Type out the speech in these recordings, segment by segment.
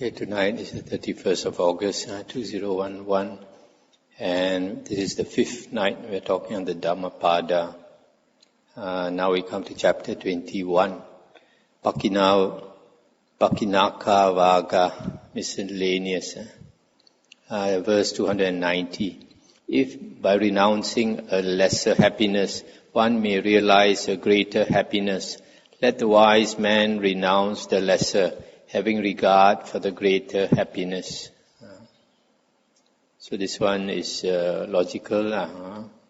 Okay, tonight is the 31st of August, 2011, and this is the fifth night we're talking on the Dhammapada. Now we come to chapter 21, Pakinaka Vaga, miscellaneous, verse 290. If by renouncing a lesser happiness, one may realize a greater happiness, let the wise man renounce the lesser, having regard for the greater happiness. So this one is logical.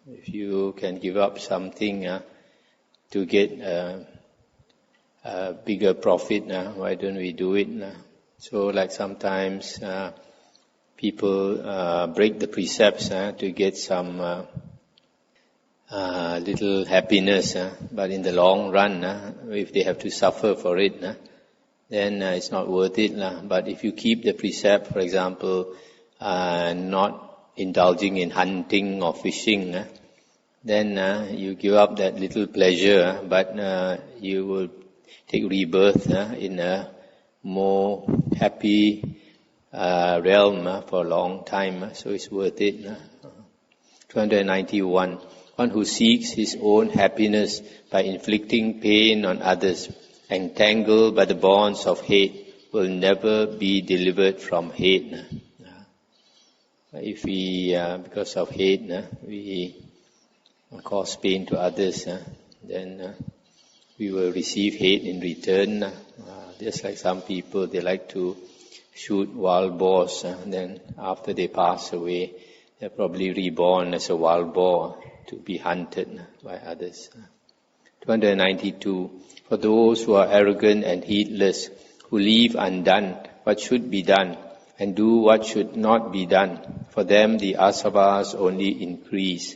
If you can give up something to get a bigger profit, why don't we do it? So like sometimes people break the precepts to get some little happiness, but in the long run, if they have to suffer for it, then it's not worth it. But if you keep the precept, for example, not indulging in hunting or fishing, then you give up that little pleasure, but you will take rebirth in a more happy realm for a long time, so it's worth it. 291. One who seeks his own happiness by inflicting pain on others, entangled by the bonds of hate, will never be delivered from hate. If we, because of hate, we cause pain to others, then we will receive hate in return. Just like some people, they like to shoot wild boars, then after they pass away, they're probably reborn as a wild boar to be hunted by others. 292. For those who are arrogant and heedless, who leave undone what should be done, and do what should not be done, for them the asavas only increase.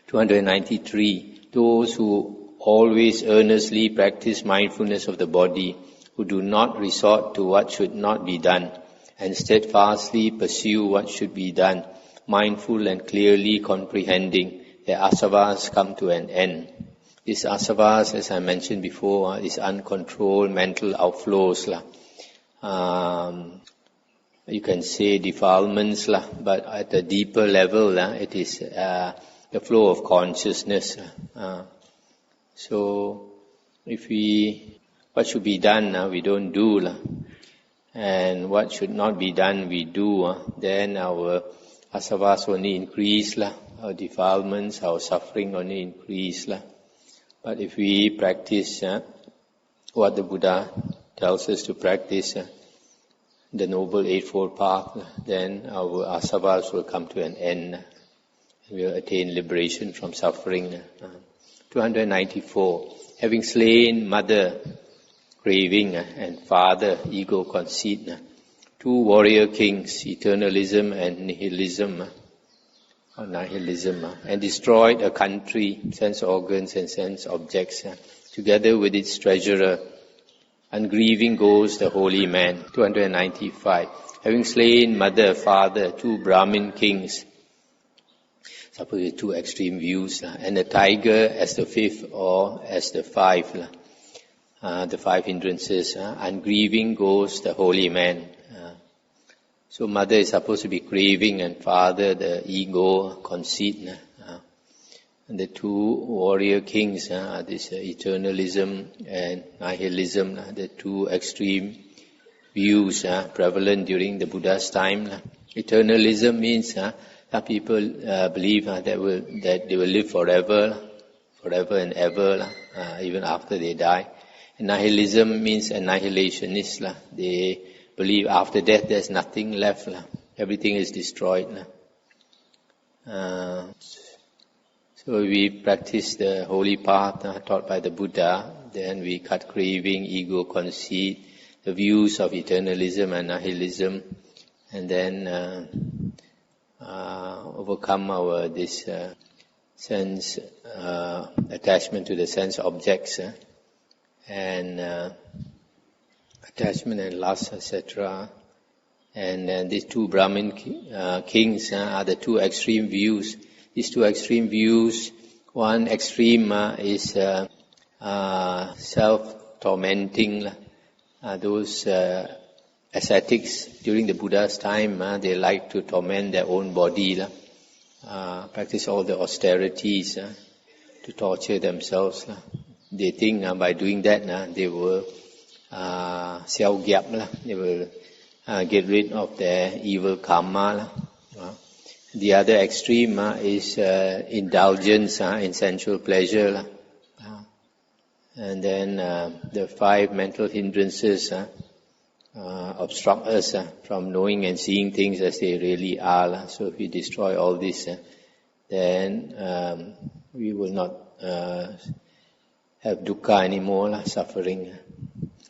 293. Those who always earnestly practice mindfulness of the body, who do not resort to what should not be done, and steadfastly pursue what should be done, mindful and clearly comprehending, their asavas come to an end. These asavas, as I mentioned before, is uncontrolled mental outflows. You can say defilements, but at a deeper level, it is the flow of consciousness. So, what should be done, we don't do, and what should not be done, we do. Then our asavas only increase, our defilements, our suffering only increase. But if we practice what the Buddha tells us to practice, the Noble Eightfold Path, then our asavas will come to an end. We will attain liberation from suffering. 294. Having slain mother, craving, and father, ego, conceit, two warrior kings, eternalism and nihilism, and destroyed a country, sense organs and sense objects, together with its treasurer. Ungrieving goes the holy man. 295. Having slain mother, father, two Brahmin kings, suppose two extreme views, and a tiger as the fifth or as the five hindrances. Ungrieving goes the holy man. So mother is supposed to be craving, and father the ego, conceit. And the two warrior kings, this eternalism and nihilism, the two extreme views prevalent during the Buddha's time. Eternalism means some people believe that they will live forever and ever, even after they die. And nihilism means annihilationist. They believe after death there's nothing left. Everything is destroyed. So we practice the holy path taught by the Buddha, then we cut craving, ego, conceit, the views of eternalism and nihilism, and then overcome our this sense attachment to the sense objects and attachment and lust, etc. And these two Brahmin kings are the two extreme views. These two extreme views, one extreme is self-tormenting, those ascetics during the Buddha's time, they like to torment their own body, practice all the austerities to torture themselves. They think by doing that they will they will get rid of their evil karma. The other extreme is indulgence in sensual pleasure. And then the 5 mental hindrances obstruct us from knowing and seeing things as they really are. So if we destroy all this, then we will not have dukkha anymore, suffering.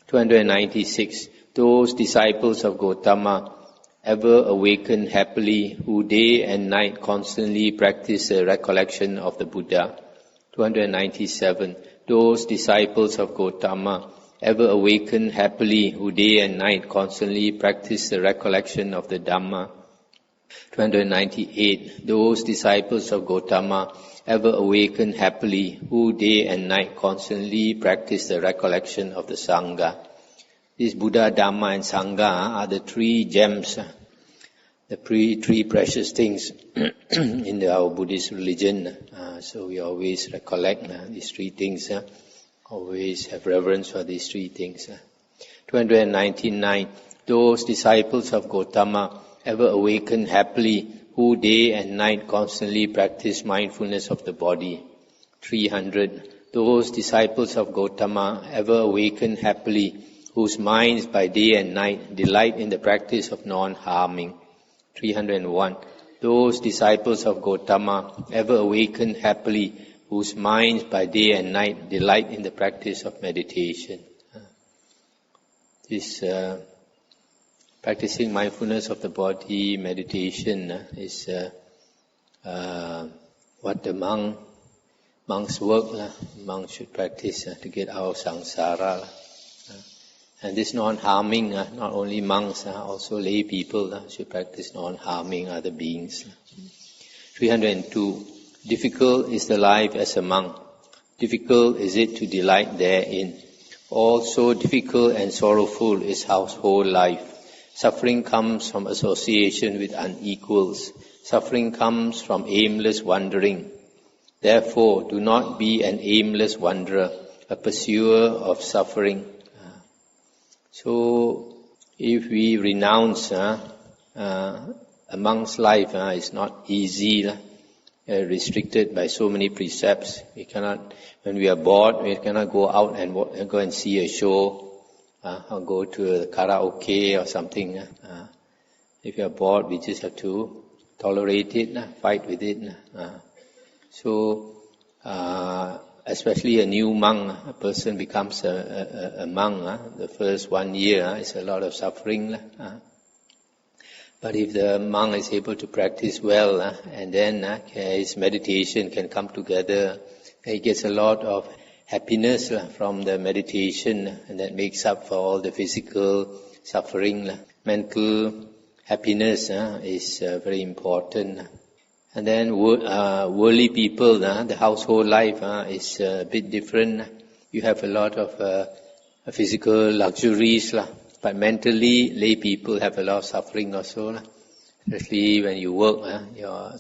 296. Those disciples of Gautama ever awaken happily who day and night constantly practice the recollection of the Buddha. 297. Those disciples of Gautama ever awaken happily who day and night constantly practice the recollection of the Dhamma. 298. Those disciples of Gautama ever awaken happily who day and night constantly practice the recollection of the Sangha. This Buddha, Dhamma and Sangha are the 3 gems, the 3 precious things in our Buddhist religion. So we always recollect these 3 things, always have reverence for these 3 things. 299. Those disciples of Gautama ever awaken happily who day and night constantly practice mindfulness of the body. 300. Those disciples of Gautama ever awaken happily whose minds by day and night delight in the practice of non-harming. 301. Those disciples of Gautama ever awaken happily whose minds by day and night delight in the practice of meditation. This practicing mindfulness of the body, meditation, is what the monks work. Monks should practice to get out of samsara. And this non-harming, not only monks, also lay people should practice non-harming other beings. 302. Difficult is the life as a monk. Difficult is it to delight therein. Also difficult and sorrowful is household life. Suffering comes from association with unequals. Suffering comes from aimless wandering. Therefore, do not be an aimless wanderer, a pursuer of suffering. So, if we renounce a monk's life, it's not easy, restricted by so many precepts. We cannot, when we are bored, we cannot go out and go and see a show, or go to a karaoke or something. If you are bored, we just have to tolerate it, fight with it. So, especially a new monk, a person becomes a monk, the first 1 year is a lot of suffering. But if the monk is able to practice well, and then his meditation can come together, he gets a lot of happiness from the meditation, and that makes up for all the physical suffering. Mental happiness is very important. And then worldly people, the household life is a bit different. You have a lot of physical luxuries, but mentally, lay people have a lot of suffering also. Especially when you work,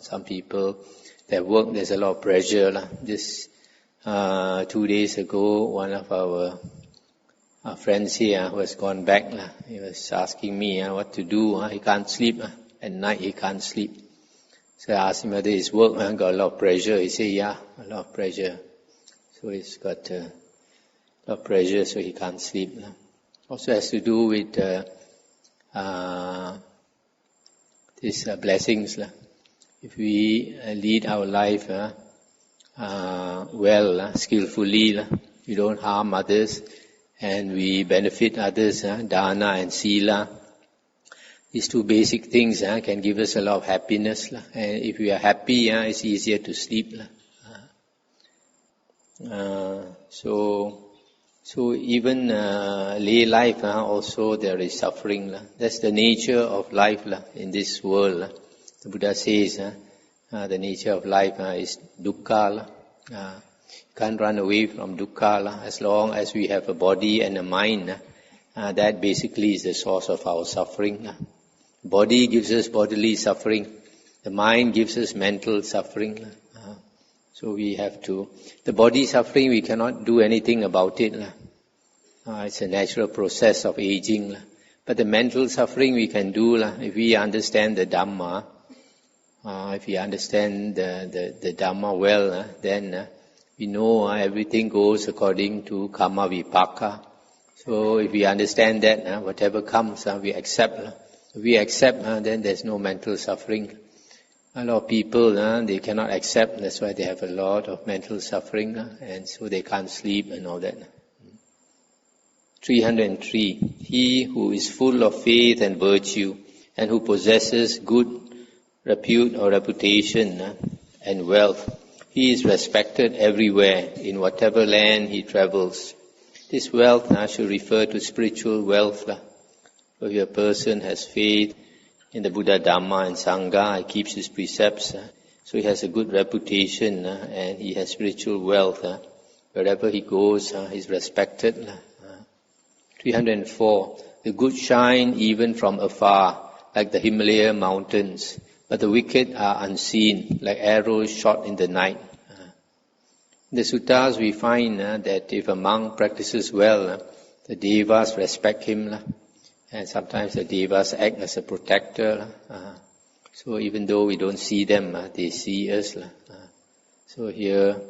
some people, their work, there's a lot of pressure. Just 2 days ago, one of our friends here who has gone back, he was asking me what to do. He can't sleep. At night he can't sleep. So I asked him whether his work got a lot of pressure. He said, yeah, a lot of pressure. So he's got a lot of pressure, so he can't sleep. Also has to do with these blessings. If we lead our life well, skillfully, we don't harm others, and we benefit others, dana and sila. These 2 basic things can give us a lot of happiness. And if we are happy, it's easier to sleep. So even lay life, also there is suffering. That's the nature of life in this world. The Buddha says the nature of life is dukkha. You can't run away from dukkha. As long as we have a body and a mind, That basically is the source of our suffering. Body gives us bodily suffering. The mind gives us mental suffering. So we have to... The body suffering, we cannot do anything about it. It's a natural process of aging. But the mental suffering we can do. If we understand the Dhamma, if we understand the Dhamma well, then we know everything goes according to karma vipaka. So if we understand that, whatever comes, we accept. If we accept, then there's no mental suffering. A lot of people, they cannot accept, that's why they have a lot of mental suffering, and so they can't sleep and all that. 303. He who is full of faith and virtue, and who possesses good repute or reputation and wealth, he is respected everywhere, in whatever land he travels. This wealth should refer to spiritual wealth. So if a person has faith in the Buddha, Dhamma and Sangha, he keeps his precepts, so he has a good reputation and he has spiritual wealth. Wherever he goes, he's respected. 304. The good shine even from afar, like the Himalaya mountains, but the wicked are unseen, like arrows shot in the night. In the suttas we find that if a monk practices well, the devas respect him, and sometimes the devas act as a protector. So even though we don't see them, they see us. So here,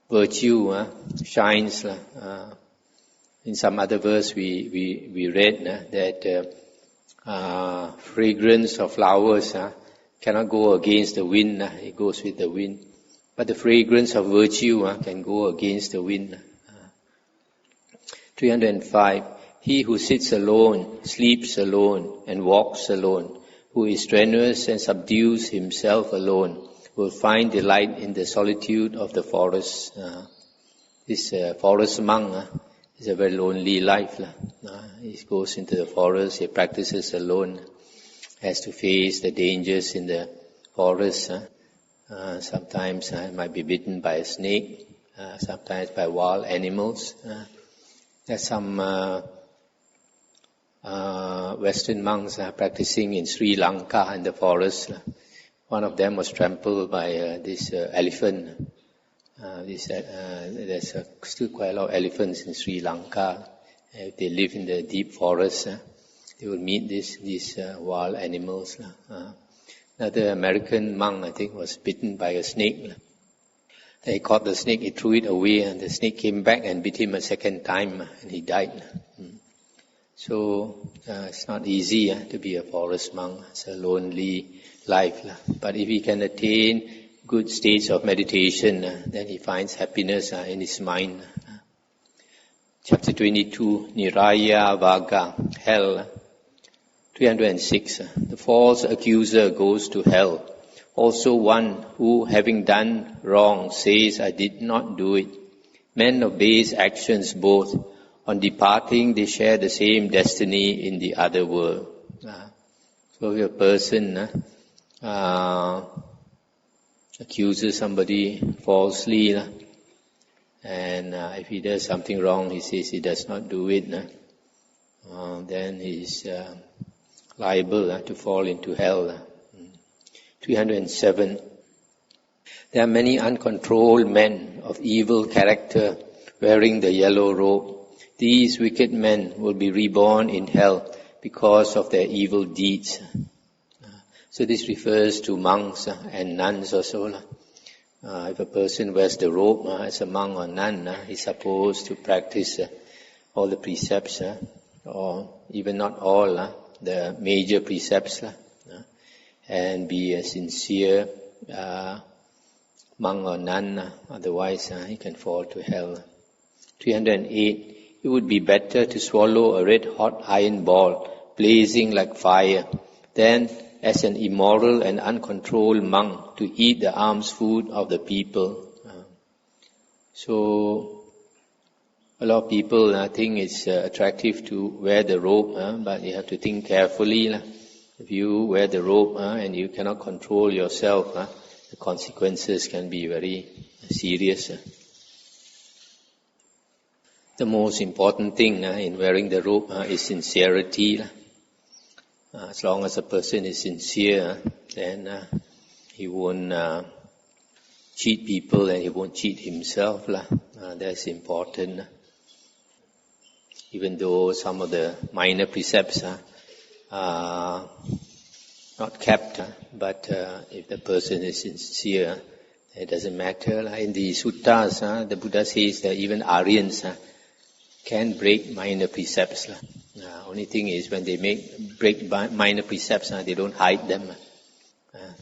virtue shines. In some other verse we read that fragrance of flowers cannot go against the wind, it goes with the wind. But the fragrance of virtue can go against the wind. 305. He who sits alone, sleeps alone, and walks alone, who is strenuous and subdues himself alone, will find delight in the solitude of the forest. This forest monk is a very lonely life. He goes into the forest, he practices alone, has to face the dangers in the forest. Sometimes he might be bitten by a snake, sometimes by wild animals. There's some Western monks practicing in Sri Lanka in the forest. One of them was trampled by this elephant. There's still quite a lot of elephants in Sri Lanka. If they live in the deep forest, they will meet these wild animals. Another American monk, I think, was bitten by a snake. He caught the snake, he threw it away, and the snake came back and bit him a second time, and he died. So it's not easy to be a forest monk. It's a lonely life. But if he can attain good states of meditation, then he finds happiness in his mind. Chapter 22, Niraya Vaga, Hell. 306. The false accuser goes to hell. Also one who, having done wrong, says, I did not do it. Men of base actions both, on departing they share the same destiny in the other world. So if a person accuses somebody falsely, and if he does something wrong, he says he does not do it, then he's liable to fall into hell. 307. There are many uncontrolled men of evil character wearing the yellow robe. These wicked men will be reborn in hell because of their evil deeds. So this refers to monks and nuns also. If a person wears the robe as a monk or nun, he's supposed to practice all the precepts, or even not all, the major precepts, and be a sincere monk or nun, otherwise he can fall to hell. 308. It would be better to swallow a red-hot iron ball, blazing like fire, than as an immoral and uncontrolled monk to eat the alms food of the people. So a lot of people think it's attractive to wear the robe, but you have to think carefully. If you wear the robe and you cannot control yourself, the consequences can be very serious. The most important thing in wearing the robe is sincerity. As long as a person is sincere, then he won't cheat people and he won't cheat himself. That's important. Even though some of the minor precepts are not kept, but if the person is sincere, it doesn't matter. In the suttas, the Buddha says that even Aryans can break minor precepts. Only thing is when they break minor precepts, they don't hide them.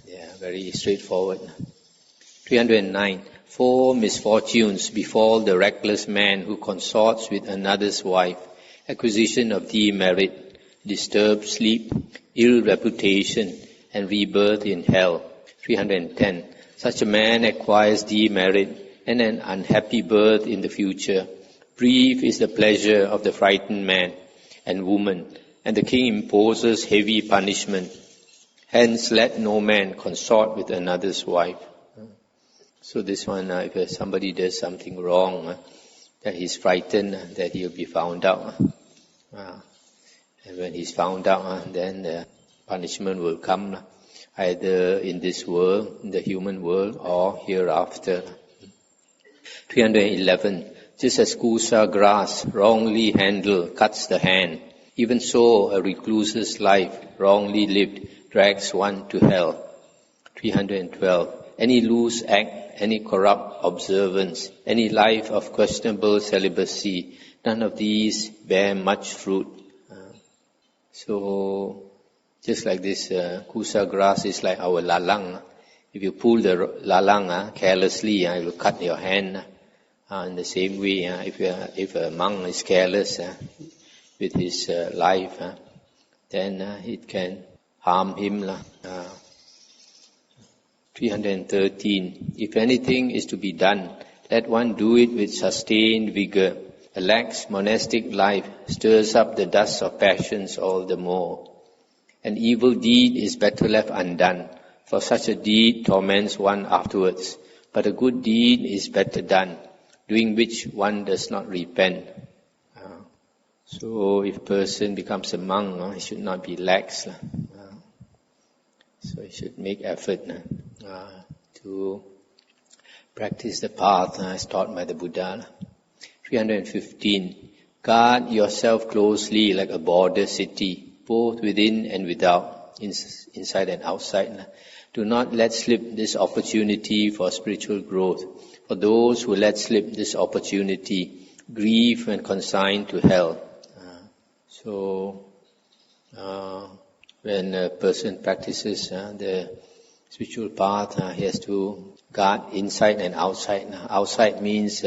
They are very straightforward. 309. 4 misfortunes befall the reckless man who consorts with another's wife: acquisition of demerit, disturbed sleep, ill reputation, and rebirth in hell. 310. Such a man acquires demerit and an unhappy birth in the future. Brief is the pleasure of the frightened man and woman, and the king imposes heavy punishment. Hence let no man consort with another's wife. So this one, if somebody does something wrong, that he's frightened that he'll be found out. And when he's found out, then the punishment will come, either in this world, in the human world, or hereafter. 311. Just as kusa grass, wrongly handled, cuts the hand, even so a recluse's life, wrongly lived, drags one to hell. 312. Any loose act, any corrupt observance, any life of questionable celibacy, none of these bear much fruit. So, just like this kusa grass is like our lalang. If you pull the lalang carelessly, it will cut your hand. In the same way, if a monk is careless with his life, then it can harm him. 313. If anything is to be done, let one do it with sustained vigor. A lax monastic life stirs up the dust of passions all the more. An evil deed is better left undone, for such a deed torments one afterwards. But a good deed is better done, doing which one does not repent. So if a person becomes a monk, he should not be lax. So he should make effort to practice the path as taught by the Buddha. 315. Guard yourself closely like a border city, both within and without, inside and outside. Do not let slip this opportunity for spiritual growth. For those who let slip this opportunity, grieve and consign to hell. When a person practices the spiritual path, he has to guard inside and outside. Outside means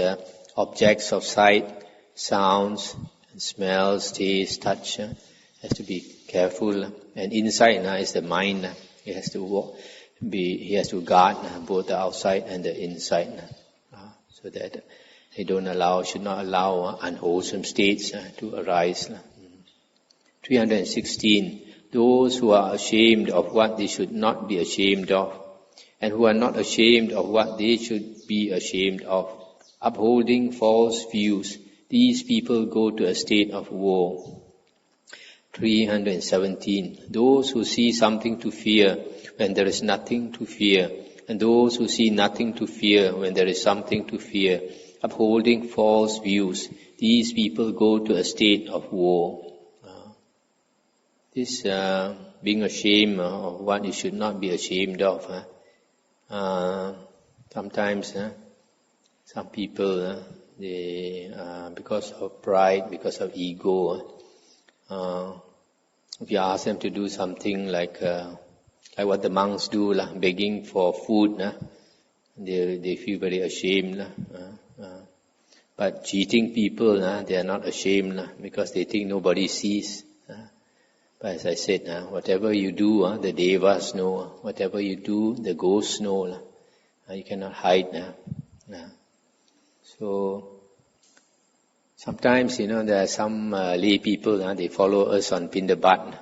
objects of sight, sounds, smells, taste, touch. Has to be careful. And inside is the mind. He has to guard both the outside and the inside, so that they should not allow unwholesome states to arise. 316. Those who are ashamed of what they should not be ashamed of, and who are not ashamed of what they should be ashamed of, upholding false views, these people go to a state of woe. 317. Those who see something to fear when there is nothing to fear, and those who see nothing to fear when there is something to fear, upholding false views, these people go to a state of woe. This being ashamed of what you should not be ashamed of. Sometimes some people, they because of pride, because of ego, if you ask them to do something like what the monks do, begging for food, they feel very ashamed. But cheating people, they are not ashamed because they think nobody sees. But as I said, whatever you do, the devas know. Whatever you do, the ghosts know. You cannot hide. So sometimes, there are some lay people, they follow us on Pindabat.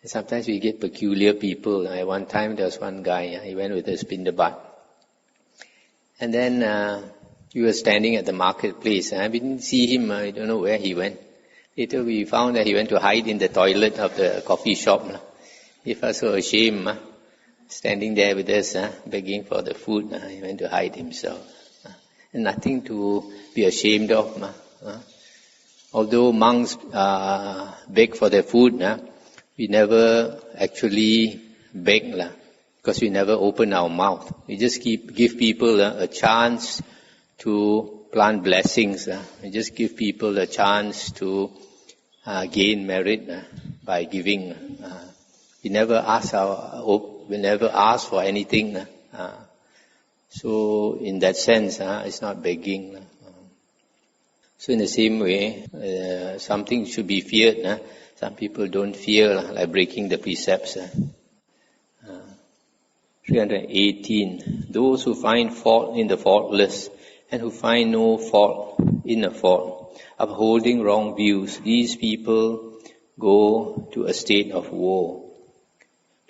And sometimes we get peculiar people. At one time there was one guy, he went with us Pindabat. And then He was standing at the marketplace. We didn't see him. I don't know where he went. Later we found that he went to hide in the toilet of the coffee shop. He felt so ashamed, standing there with us, begging for the food. He went to hide himself. And nothing to be ashamed of. Although monks beg for their food, we never actually beg, because we never open our mouth. We just give people a chance to plant blessings. We just give people a chance to gain merit by giving. We never ask for anything. So in that sense, it's not begging. So in the same way, something should be feared. Some people don't fear, like breaking the precepts. 318. Those who find fault in the faultless and who find no fault in a fault, upholding wrong views, these people go to a state of woe.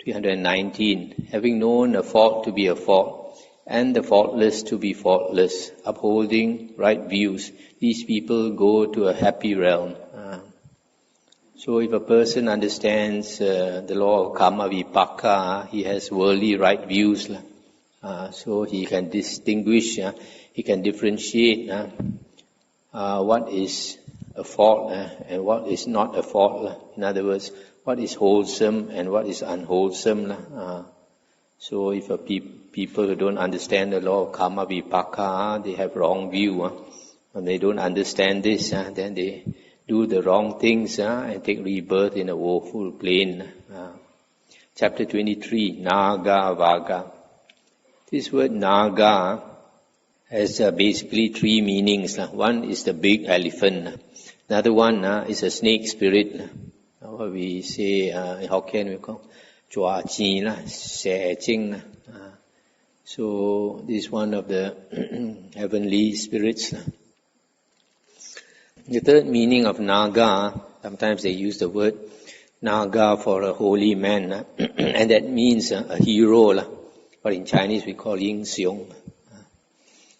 319. Having known a fault to be a fault, and the faultless to be faultless, upholding right views, these people go to a happy realm. So if a person understands the law of karma vipaka, he has worldly right views. So he can distinguish, he can differentiate what is a fault and what is not a fault. In other words, what is wholesome and what is unwholesome. So if people who don't understand the law of karma vipaka, they have wrong view. When they don't understand this, then they do the wrong things and take rebirth in a woeful plane. Chapter 23, Naga Vaga. This word Naga has basically three meanings. One is the big elephant. Another one is a snake spirit. What we say in Hokkien, we call Chua Chi, Se Ching. So this is one of the heavenly spirits. The third meaning of Naga, sometimes they use the word Naga for a holy man, and that means a hero, or in Chinese we call Ying Xiong.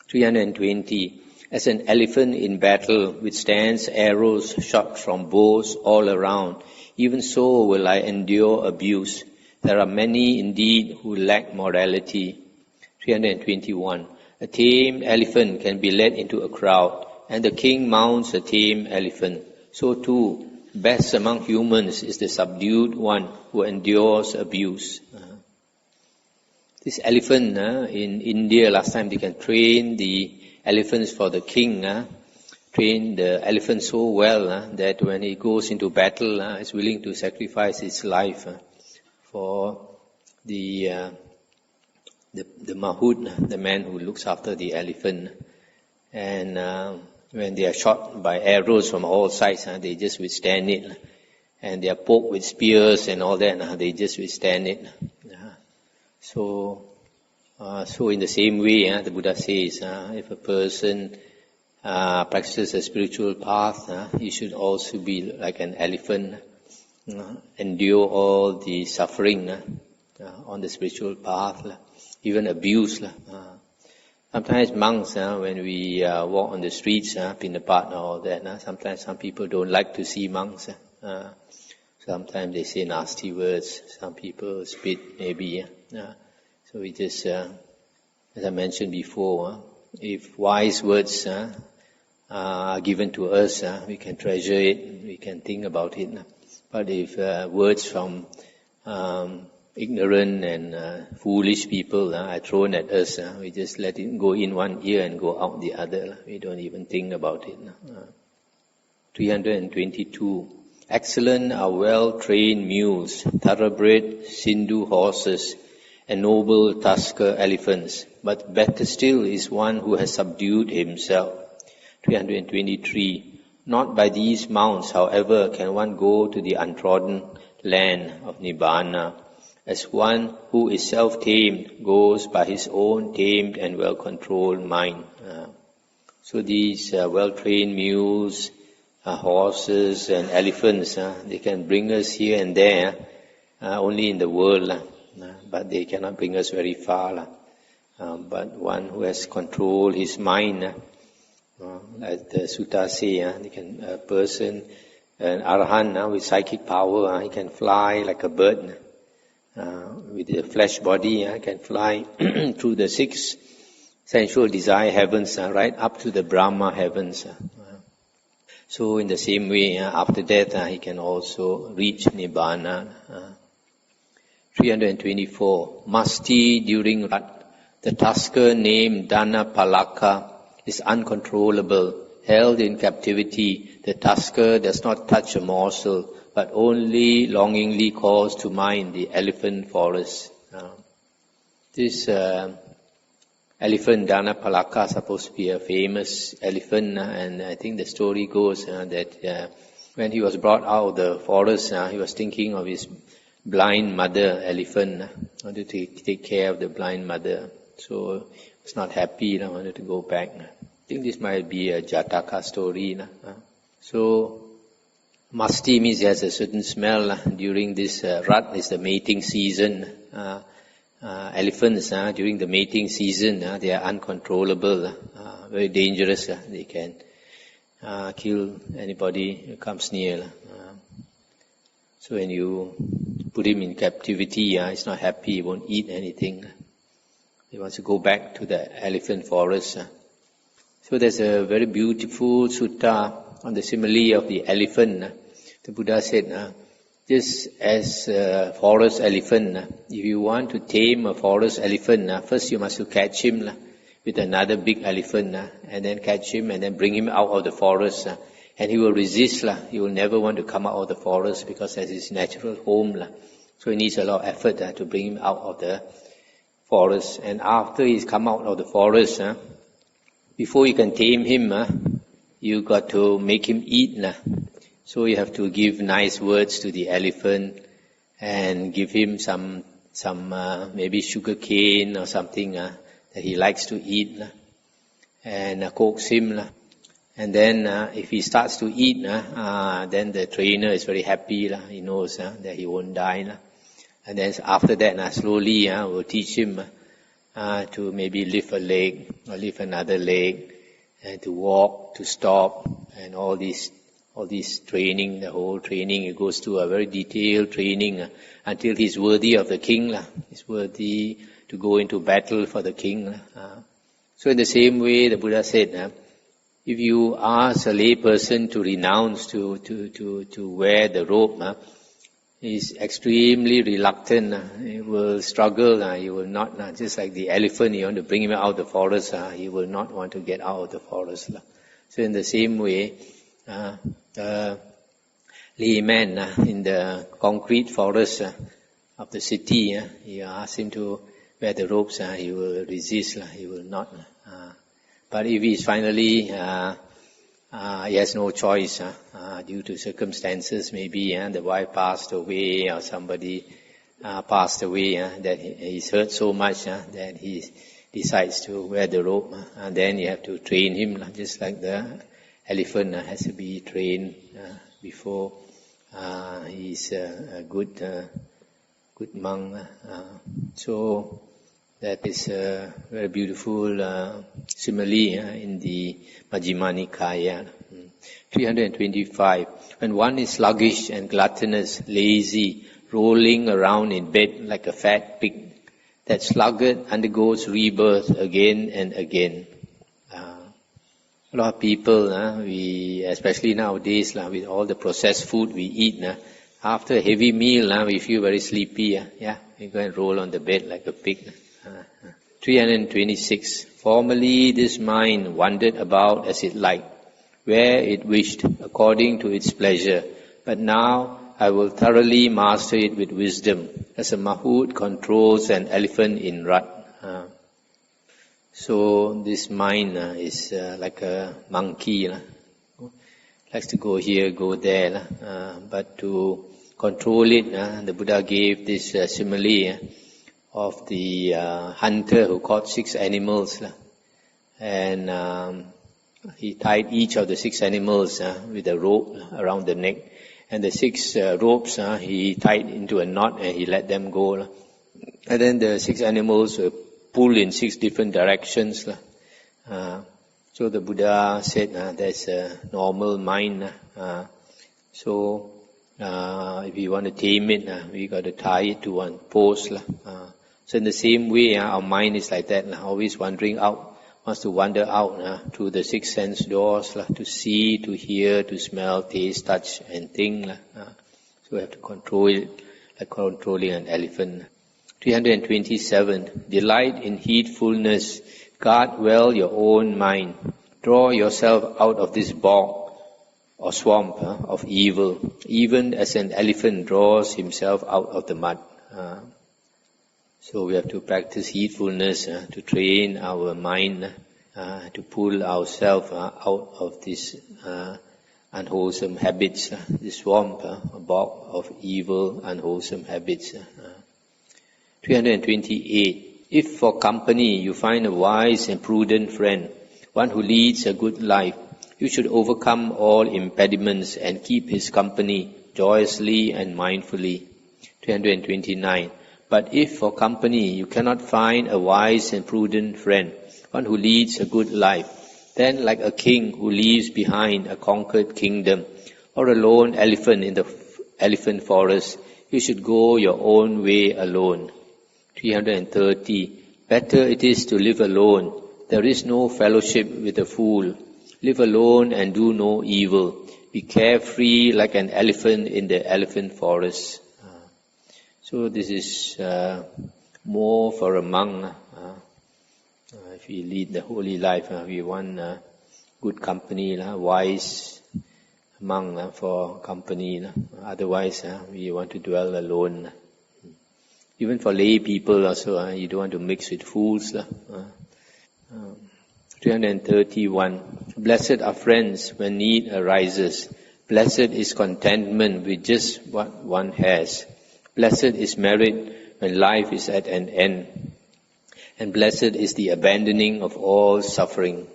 320. As an elephant in battle withstands arrows shot from bows all around, even so will I endure abuse. There are many indeed who lack morality. 321. A tamed elephant can be led into a crowd, and the king mounts a tame elephant. So too, best among humans is the subdued one who endures abuse. This elephant in India, last time they can train the elephants for the king, train the elephant so well that when he goes into battle, is willing to sacrifice his life for the Mahut, the man who looks after the elephant. And when they are shot by arrows from all sides, they just withstand it. And they are poked with spears and all that, they just withstand it. So in the same way, the Buddha says, if a person practices a spiritual path, he should also be like an elephant, endure all the suffering on the spiritual path, even abuse. Sometimes monks, when we walk on the streets, Pindapat and all that, sometimes some people don't like to see monks. Sometimes they say nasty words. Some people spit, maybe. So we just, as I mentioned before, if wise words are given to us, we can treasure it, we can think about it. But if words from ignorant and foolish people are thrown at us, we just let it go in one ear and go out the other. We don't even think about it. 322. Excellent are well-trained mules, thoroughbred Sindhu horses, and noble tusker elephants. But better still is one who has subdued himself. 323. Not by these mounts, however, can one go to the untrodden land of Nibbana, as one who is self-tamed goes by his own tamed and well-controlled mind. So these well-trained mules, horses and elephants, they can bring us here and there, only in the world, but they cannot bring us very far. But one who has controlled his mind As the sutta say, a person, an arahant with psychic power, he can fly like a bird. With the flesh body, can fly through the 6 sensual desire heavens, right up to the Brahma heavens. So in the same way, after death, he can also reach Nibbana. 324. Masti during Rat, the tusker named Dhanapalaka is uncontrollable. Held in captivity, the tusker does not touch a morsel, but only longingly calls to mind the elephant forest. This elephant Dhanapalaka is supposed to be a famous elephant, and I think the story goes that when he was brought out of the forest, he was thinking of his blind mother elephant, wanted to take care of the blind mother. So he was not happy, wanted to go back. I think this might be a Jataka story. So Masti means he has a certain smell. During this Rat is the mating season. Elephants, during the mating season, they are uncontrollable, very dangerous. They can kill anybody who comes near. So when you put him in captivity, he's not happy, he won't eat anything. He wants to go back to the elephant forest. So there's a very beautiful sutta on the simile of the elephant. The Buddha said, just as a forest elephant, if you want to tame a forest elephant, first you must catch him with another big elephant, and then catch him and then bring him out of the forest. And he will resist. He will never want to come out of the forest because that's his natural home. So he needs a lot of effort to bring him out of the forest. And after he's come out of the forest, before you can tame him, you got to make him eat. So you have to give nice words to the elephant and give him some maybe sugar cane or something that he likes to eat, and coax him. And then if he starts to eat, then the trainer is very happy. He knows that he won't die. And then after that, slowly we'll teach him to maybe lift a leg or lift another leg, and to walk, to stop, and all these training, the whole training, it goes to a very detailed training until he's worthy of the king. He's worthy to go into battle for the king. So in the same way, the Buddha said, if you ask a lay person to renounce to wear the robe, he's extremely reluctant. He will struggle. He will not, just like the elephant, you want to bring him out of the forest, he will not want to get out of the forest. So in the same way, the layman in the concrete forest of the city, you ask him to wear the robes, he will resist. He will not. But if he's finally, he has no choice due to circumstances, maybe the wife passed away or somebody passed away, that he's hurt so much that he decides to wear the robe, and then you have to train him, just like the elephant has to be trained before he's a good monk. So that is a very beautiful simile in the Majjhima Nikaya. 325. When one is sluggish and gluttonous, lazy, rolling around in bed like a fat pig, that sluggard undergoes rebirth again and again. A lot of people, we, especially nowadays, with all the processed food we eat, after a heavy meal, we feel very sleepy. We go and roll on the bed like a pig. 326. Formerly this mind wandered about as it liked, where it wished, according to its pleasure. But now I will thoroughly master it with wisdom, as a mahout controls an elephant in rut. So this mind is like a monkey. Likes to go here, go there. But to control it, the Buddha gave this simile of the hunter who caught 6 animals. And he tied each of the 6 animals with a rope around the neck. And the 6 ropes he tied into a knot and he let them go. And then the 6 animals were pulled in 6 different directions. So the Buddha said there's a normal mind. So if we want to tame it, we got to tie it to one post. So in the same way, our mind is like that, always wandering out, wants to wander out through the six sense doors, to see, to hear, to smell, taste, touch, and think. So we have to control it, like controlling an elephant. 327. Delight in heedfulness. Guard well your own mind. Draw yourself out of this bog or swamp of evil, even as an elephant draws himself out of the mud. So we have to practice heedfulness to train our mind to pull ourselves out of this unwholesome habits, this swamp, a bog of evil, unwholesome habits. 328. If for company you find a wise and prudent friend, one who leads a good life, you should overcome all impediments and keep his company joyously and mindfully. 329. But if for company you cannot find a wise and prudent friend, one who leads a good life, then like a king who leaves behind a conquered kingdom, or a lone elephant in the elephant forest, you should go your own way alone. 330. Better it is to live alone. There is no fellowship with a fool. Live alone and do no evil. Be carefree like an elephant in the elephant forest. So this is more for a monk. If we lead the holy life, we want good company, wise monk for company. Otherwise, we want to dwell alone. Even for lay people also, you don't want to mix with fools. 331. Blessed are friends when need arises. Blessed is contentment with just what one has. Blessed is merit when life is at an end. And blessed is the abandoning of all suffering.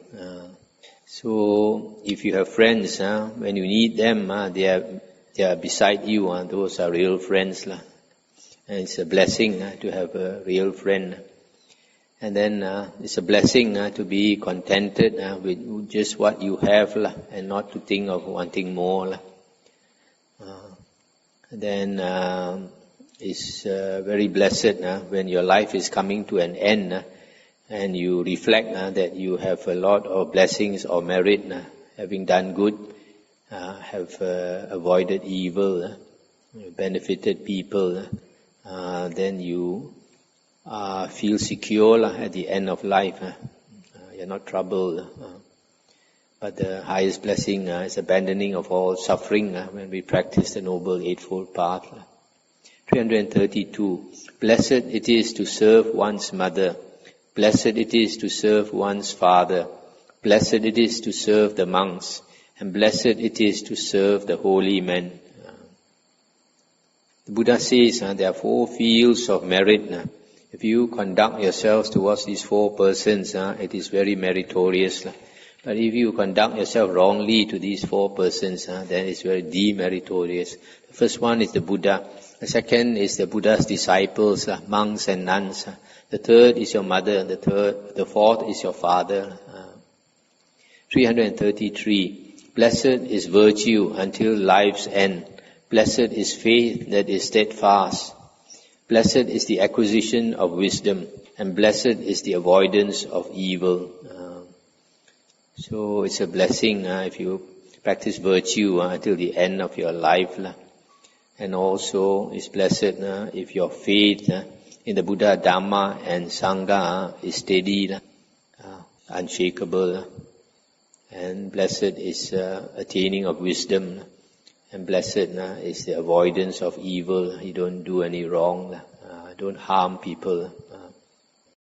So if you have friends, when you need them, they are beside you. Those are real friends. And it's a blessing to have a real friend. And then it's a blessing to be contented with just what you have and not to think of wanting more. Then it's very blessed when your life is coming to an end and you reflect that you have a lot of blessings or merit, having done good, have avoided evil, benefited people. Then you feel secure at the end of life. You're not troubled. But the highest blessing is abandoning of all suffering when we practice the Noble Eightfold Path. 332. Blessed it is to serve one's mother. Blessed it is to serve one's father. Blessed it is to serve the monks. And blessed it is to serve the holy men. The Buddha says there are 4 fields of merit. If you conduct yourselves towards these 4 persons, it is very meritorious. But if you conduct yourself wrongly to these 4 persons, then it's very demeritorious. The first one is the Buddha. The second is the Buddha's disciples, monks and nuns. The third is your mother. The fourth is your father. 333. Blessed is virtue until life's end. Blessed is faith that is steadfast. Blessed is the acquisition of wisdom, and blessed is the avoidance of evil. So it's a blessing if you practice virtue until the end of your life. And also it's blessed if your faith in the Buddha, Dhamma and Sangha is steady, unshakable. And blessed is attaining of wisdom. And blessed is the avoidance of evil. You don't do any wrong. Don't harm people.